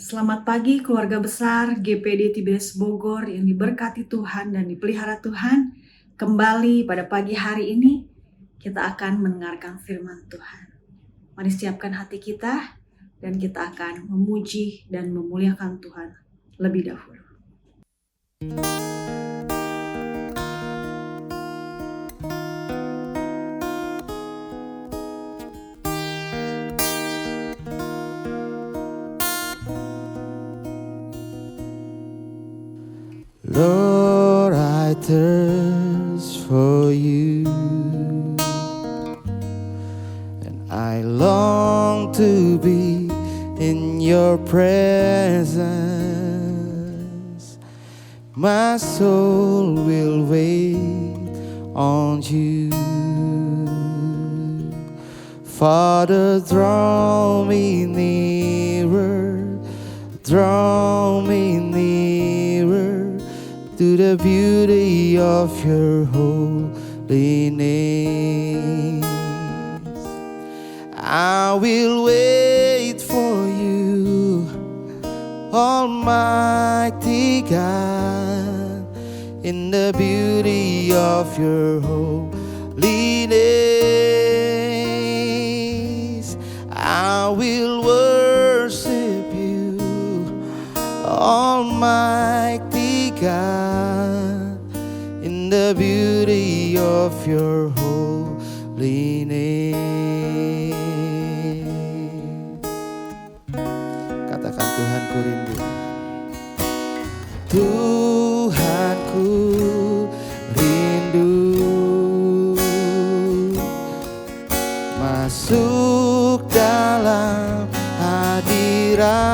Selamat pagi keluarga besar GPD Tiberias Bogor yang diberkati Tuhan dan dipelihara Tuhan. Kembali pada pagi hari ini kita akan mendengarkan firman Tuhan. Mari siapkan hati kita dan kita akan memuji dan memuliakan Tuhan lebih dahulu. Lord, I thirst for you, and I long to be in your presence. My soul will wait on you. Father, draw me nearer, draw me nearer to the beauty of your holiness. I will wait for you, Almighty God, in the beauty of your holiness. I will worship you, Almighty God, in the beauty of your holiness. Katakan, Tuhan ku rindu. Tuhan ku rindu masuk dalam hadirat-Mu.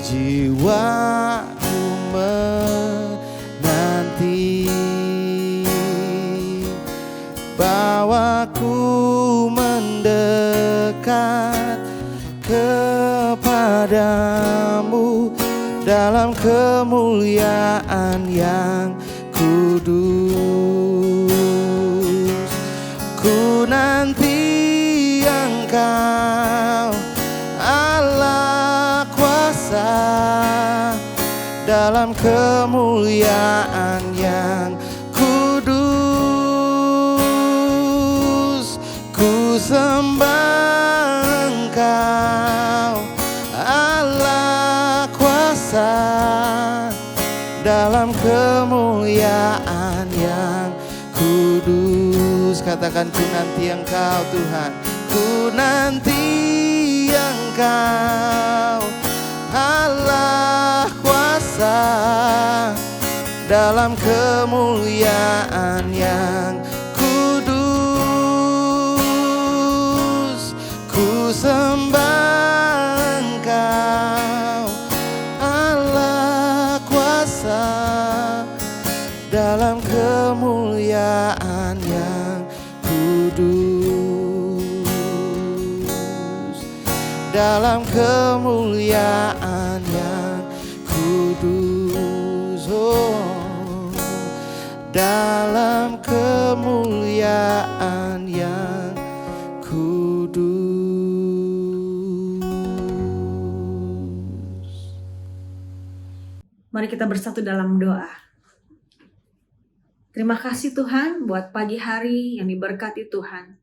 Jiwaku menanti, bawaku mendekat kepadamu dalam kemuliaan yang kudus. Ku nanti Engkau, Allah kuasa, dalam kemuliaan yang kudus. Ku sembah Engkau, Allah kuasa, dalam kemuliaan yang kudus. Katakan, ku nanti Engkau Tuhan, ku nanti Engkau, Allah kuasa, dalam kemuliaan yang kudus. Ku sembah Engkau, Allah kuasa, dalam kemuliaan yang kudus, dalam kemuliaan yang kudus. Oh, dalam kemuliaan yang kudus. Mari kita bersatu dalam doa. Terima kasih Tuhan buat pagi hari yang diberkati Tuhan.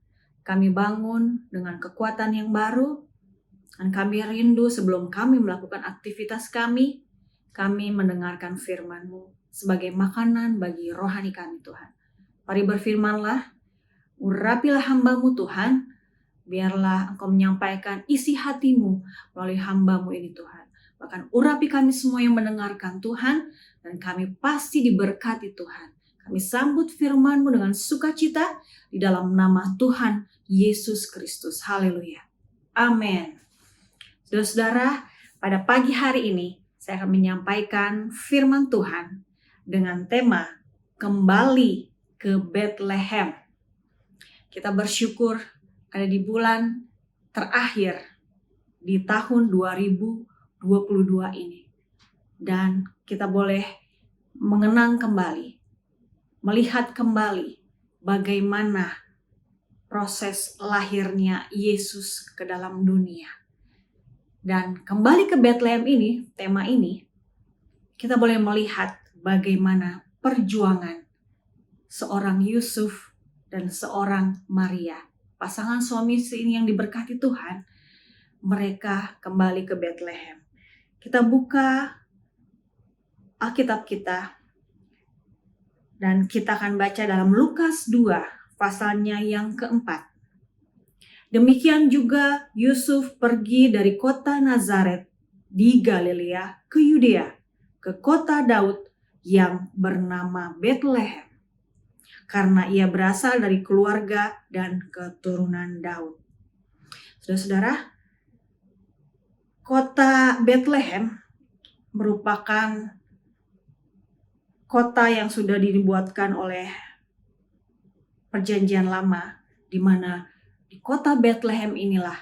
Kami bangun dengan kekuatan yang baru, dan kami rindu sebelum kami melakukan aktivitas kami mendengarkan firman-Mu sebagai makanan bagi rohani kami Tuhan. Mari berfirmanlah, urapilah hamba-Mu Tuhan, biarlah Engkau menyampaikan isi hati-Mu melalui hamba-Mu ini Tuhan. Bahkan urapi kami semua yang mendengarkan Tuhan, dan kami pasti diberkati Tuhan. Kami sambut firman-Mu dengan sukacita di dalam nama Tuhan Yesus Kristus. Haleluya. Amin. Saudara-saudara, pada pagi hari ini saya akan menyampaikan firman Tuhan dengan tema kembali ke Bethlehem. Kita bersyukur ada di bulan terakhir di tahun 2022 ini. Dan kita boleh mengenang kembali, melihat kembali bagaimana proses lahirnya Yesus ke dalam dunia. Dan kembali ke Bethlehem ini, tema ini, kita boleh melihat bagaimana perjuangan seorang Yusuf dan seorang Maria. Pasangan suami istri ini yang diberkati Tuhan, mereka kembali ke Bethlehem. Kita buka Alkitab kita dan kita akan baca dalam Lukas 2 pasalnya yang keempat. Demikian juga Yusuf pergi dari kota Nazaret di Galilea ke Yudea, ke kota Daud yang bernama Bethlehem, karena ia berasal dari keluarga dan keturunan Daud. Saudara-saudara, kota Bethlehem merupakan kota yang sudah dibuatkan oleh Perjanjian Lama, di mana di kota Bethlehem inilah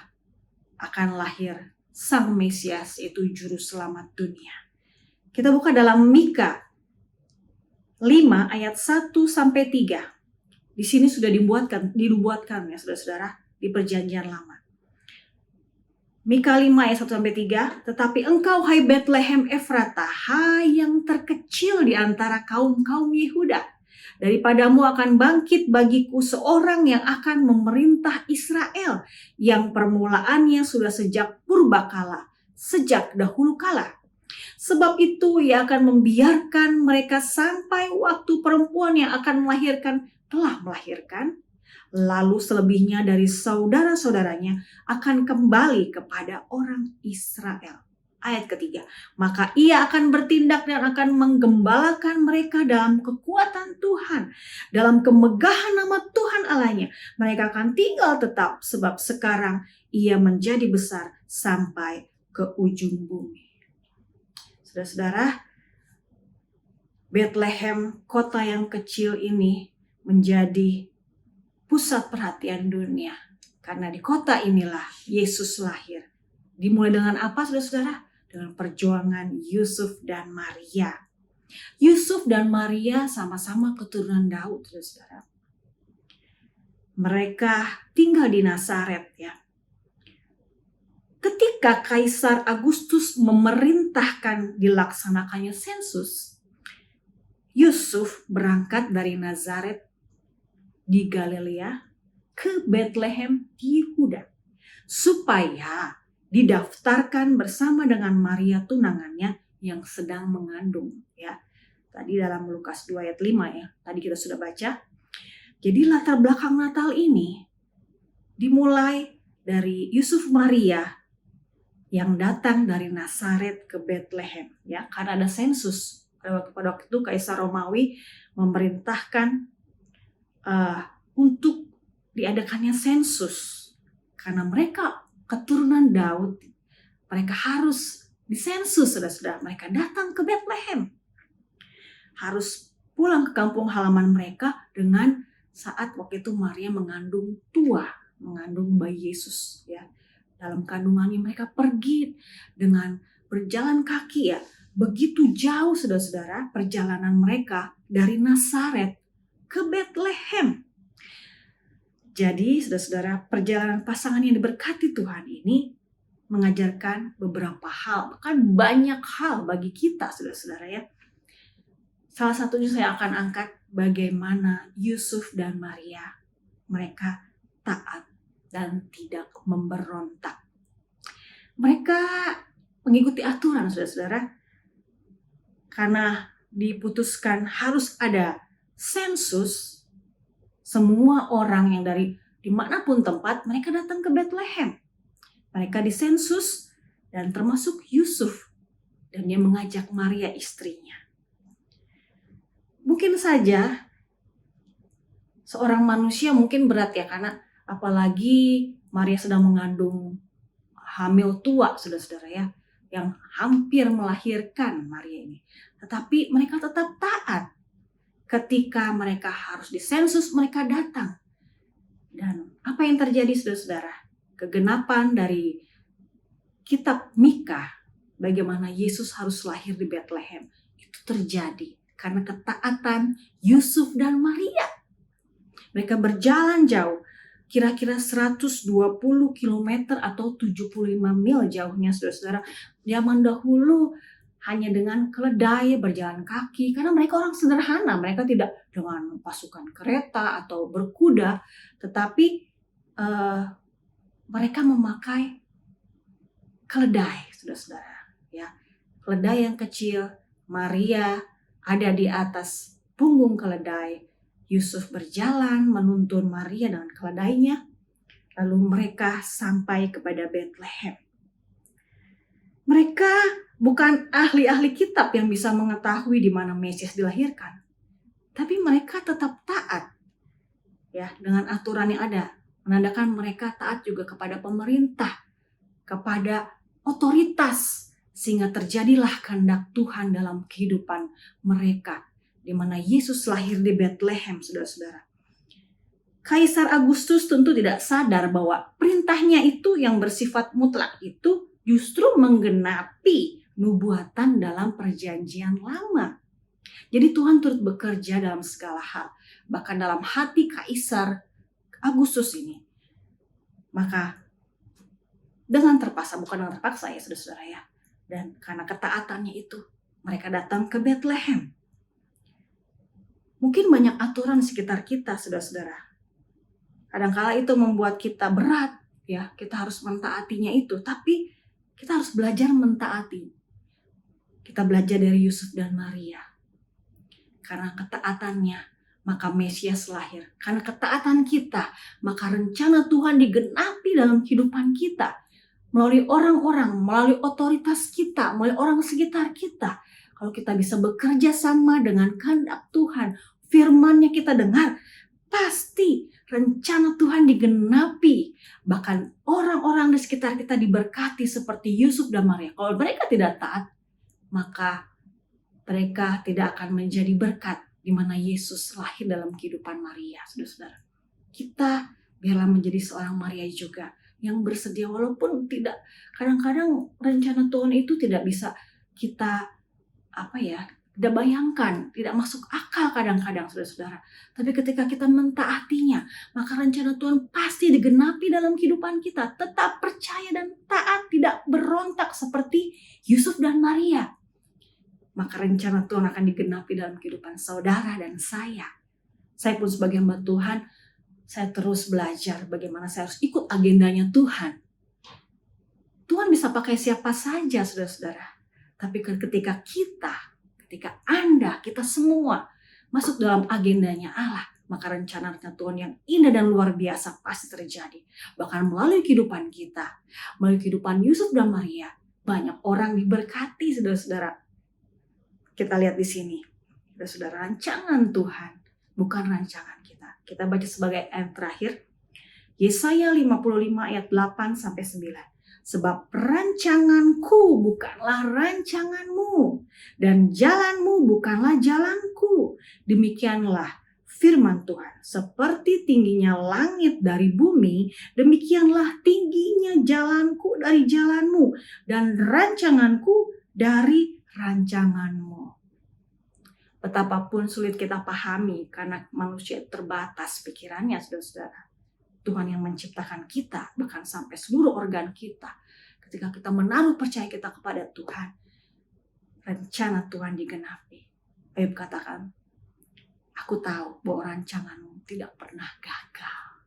akan lahir Sang Mesias, yaitu Juru Selamat dunia. Kita buka dalam Mika 5 ayat 1-3. Di sini sudah dibuatkan ya saudara-saudara di Perjanjian Lama. Mika 5 ayat 1-3, tetapi engkau hai Bethlehem Efrata, hai yang terkecil di antara kaum-kaum Yehuda, daripadamu akan bangkit bagiku seorang yang akan memerintah Israel, yang permulaannya sudah sejak purbakala, sejak dahulu kala. Sebab itu ia akan membiarkan mereka sampai waktu perempuan yang akan melahirkan telah melahirkan, lalu selebihnya dari saudara-saudaranya akan kembali kepada orang Israel. Ayat ketiga, maka ia akan bertindak dan akan menggembalakan mereka dalam kekuatan Tuhan, dalam kemegahan nama Tuhan Allahnya. Mereka akan tinggal tetap, sebab sekarang ia menjadi besar sampai ke ujung bumi. Saudara-saudara, Bethlehem, kota yang kecil ini menjadi pusat perhatian dunia. Karena di kota inilah Yesus lahir. Dimulai dengan apa saudara-saudara? Dengan perjuangan Yusuf dan Maria. Yusuf dan Maria sama-sama keturunan Daud, saudara-saudara. Mereka tinggal di Nazaret ya. Ketika Kaisar Agustus memerintahkan dilaksanakannya sensus, Yusuf berangkat dari Nazaret di Galilea ke Bethlehem di Yehuda, supaya didaftarkan bersama dengan Maria tunangannya yang sedang mengandung ya. Tadi dalam Lukas 2 ayat 5 ya, tadi kita sudah baca. Jadi latar belakang Natal ini dimulai dari Yusuf Maria yang datang dari Nazaret ke Bethlehem ya, karena ada sensus. Pada waktu itu Kaisar Romawi memerintahkan untuk diadakannya sensus, karena mereka keturunan Daud, mereka harus disensus, saudara-saudara. Mereka datang ke Bethlehem, harus pulang ke kampung halaman mereka dengan saat waktu itu Maria mengandung bayi Yesus ya. Dalam kandungannya mereka pergi dengan berjalan kaki ya, begitu jauh saudara-saudara perjalanan mereka dari Nazaret ke Bethlehem. Jadi saudara-saudara, perjalanan pasangan yang diberkati Tuhan ini mengajarkan beberapa hal, bahkan banyak hal bagi kita saudara-saudara ya. Salah satunya saya akan angkat bagaimana Yusuf dan Maria, mereka taat dan tidak memberontak. Mereka mengikuti aturan saudara-saudara, karena diputuskan harus ada sensus. Semua orang yang dari dimanapun tempat, mereka datang ke Bethlehem. Mereka disensus dan termasuk Yusuf, dan dia mengajak Maria istrinya. Mungkin saja seorang manusia mungkin berat ya, karena apalagi Maria sedang mengandung hamil tua saudara-saudara ya, yang hampir melahirkan Maria ini. Tetapi mereka tetap taat. Ketika mereka harus disensus, mereka datang. Dan apa yang terjadi saudara-saudara? Kegenapan dari kitab Mika, bagaimana Yesus harus lahir di Bethlehem, itu terjadi karena ketaatan Yusuf dan Maria. Mereka berjalan jauh kira-kira 120 km atau 75 mil jauhnya saudara-saudara. Zaman dahulu hanya dengan keledai, berjalan kaki, karena mereka orang sederhana, mereka tidak dengan pasukan kereta atau berkuda, tetapi mereka memakai keledai, saudara-saudara. Ya, keledai yang kecil, Maria ada di atas punggung keledai, Yusuf berjalan menuntun Maria dengan keledainya, lalu mereka sampai kepada Betlehem. Mereka bukan ahli-ahli kitab yang bisa mengetahui di mana Mesias dilahirkan, tapi mereka tetap taat ya dengan aturan yang ada, menandakan mereka taat juga kepada pemerintah, kepada otoritas, sehingga terjadilah kehendak Tuhan dalam kehidupan mereka, di mana Yesus lahir di Betlehem, saudara-saudara. Kaisar Agustus tentu tidak sadar bahwa perintahnya itu yang bersifat mutlak itu justru menggenapi nubuatan dalam perjanjian lama. Jadi Tuhan turut bekerja dalam segala hal, bahkan dalam hati Kaisar Agustus ini. Maka dengan terpaksa, bukan dengan terpaksa ya saudara-saudara ya, dan karena ketaatannya itu mereka datang ke Betlehem. Mungkin banyak aturan sekitar kita saudara-saudara. Kadangkala itu membuat kita berat ya, kita harus mentaatinya itu, tapi kita harus belajar mentaati. Kita belajar dari Yusuf dan Maria. Karena ketaatannya, maka Mesias lahir. Karena ketaatan kita, maka rencana Tuhan digenapi dalam kehidupan kita. Melalui orang-orang, melalui otoritas kita, melalui orang sekitar kita. Kalau kita bisa bekerja sama dengan kehendak Tuhan, firman-Nya kita dengar, pasti rencana Tuhan digenapi. Bahkan orang-orang di sekitar kita diberkati seperti Yusuf dan Maria. Kalau mereka tidak taat, maka mereka tidak akan menjadi berkat di mana Yesus lahir dalam kehidupan Maria, saudara-saudara. Kita biarlah menjadi seorang Maria juga yang bersedia, walaupun tidak, kadang-kadang rencana Tuhan itu tidak bisa kita tidak bayangkan, tidak masuk akal kadang-kadang saudara-saudara. Tapi ketika kita mentaatinya, maka rencana Tuhan pasti digenapi dalam kehidupan kita. Tetap percaya dan taat, tidak berontak seperti Yusuf dan Maria. Maka rencana Tuhan akan digenapi dalam kehidupan saudara dan saya. Saya pun sebagai hamba Tuhan, saya terus belajar bagaimana saya harus ikut agendanya Tuhan. Tuhan bisa pakai siapa saja saudara-saudara. Tapi ketika Anda, kita semua masuk dalam agendanya Allah, maka rencana Tuhan yang indah dan luar biasa pasti terjadi. Bahkan melalui kehidupan kita, melalui kehidupan Yusuf dan Maria, banyak orang diberkati saudara-saudara. Kita lihat di sini, saudara, rancangan Tuhan, bukan rancangan kita. Kita baca sebagai ayat terakhir, Yesaya 55 ayat 8-9. Sebab rancanganku bukanlah rancanganmu, dan jalanmu bukanlah jalanku. Demikianlah firman Tuhan. Seperti tingginya langit dari bumi, demikianlah tingginya jalanku dari jalanmu, dan rancanganku dari rancanganmu. Betapapun sulit kita pahami, karena manusia terbatas pikirannya, saudara-saudara. Tuhan yang menciptakan kita, bahkan sampai seluruh organ kita. Ketika kita menaruh percaya kita kepada Tuhan, rencana Tuhan digenapi. Ayub katakan, aku tahu bahwa rancanganmu tidak pernah gagal.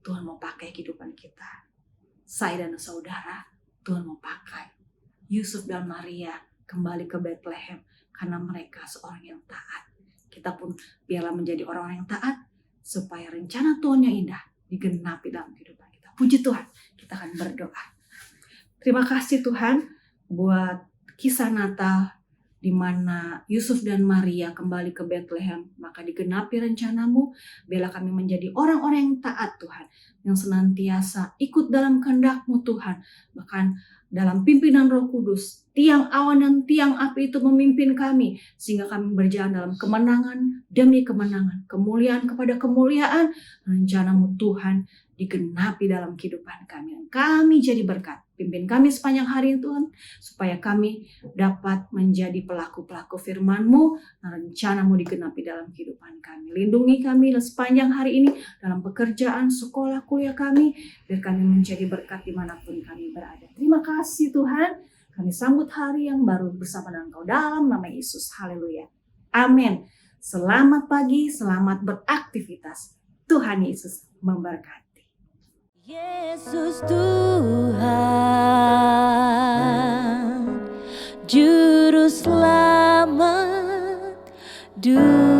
Tuhan mau pakai kehidupan kita. Saya dan saudara, Tuhan mau pakai. Yusuf dan Maria kembali ke Betlehem karena mereka seorang yang taat. Kita pun biarlah menjadi orang-orang yang taat, supaya rencana Tuhan yang indah digenapi dalam kehidupan kita. Puji Tuhan, kita akan berdoa. Terima kasih Tuhan buat kisah Natal di mana Yusuf dan Maria kembali ke Betlehem, maka digenapi rencanamu. Biarlah kami menjadi orang-orang yang taat Tuhan, yang senantiasa ikut dalam kehendak-Mu Tuhan. Bahkan dalam pimpinan Roh Kudus, tiang awan dan tiang api itu memimpin kami, sehingga kami berjalan dalam kemenangan demi kemenangan, kemuliaan kepada kemuliaan. Rencana-Mu Tuhan digenapi dalam kehidupan kami, dan kami jadi berkat Pimpin kami sepanjang hari Tuhan, supaya kami dapat menjadi pelaku-pelaku firman-Mu, dan rencana-Mu digenapi dalam kehidupan kami. Lindungi kami sepanjang hari ini dalam pekerjaan, sekolah, kuliah kami, biar kami menjadi berkat dimanapun kami berada. Terima kasih Tuhan, kami sambut hari yang baru bersama dengan Engkau dalam nama Yesus. Haleluya. Amin. Selamat pagi, selamat beraktivitas. Tuhan Yesus memberkati. Yesus Tuhan, Juru Selamat dunia.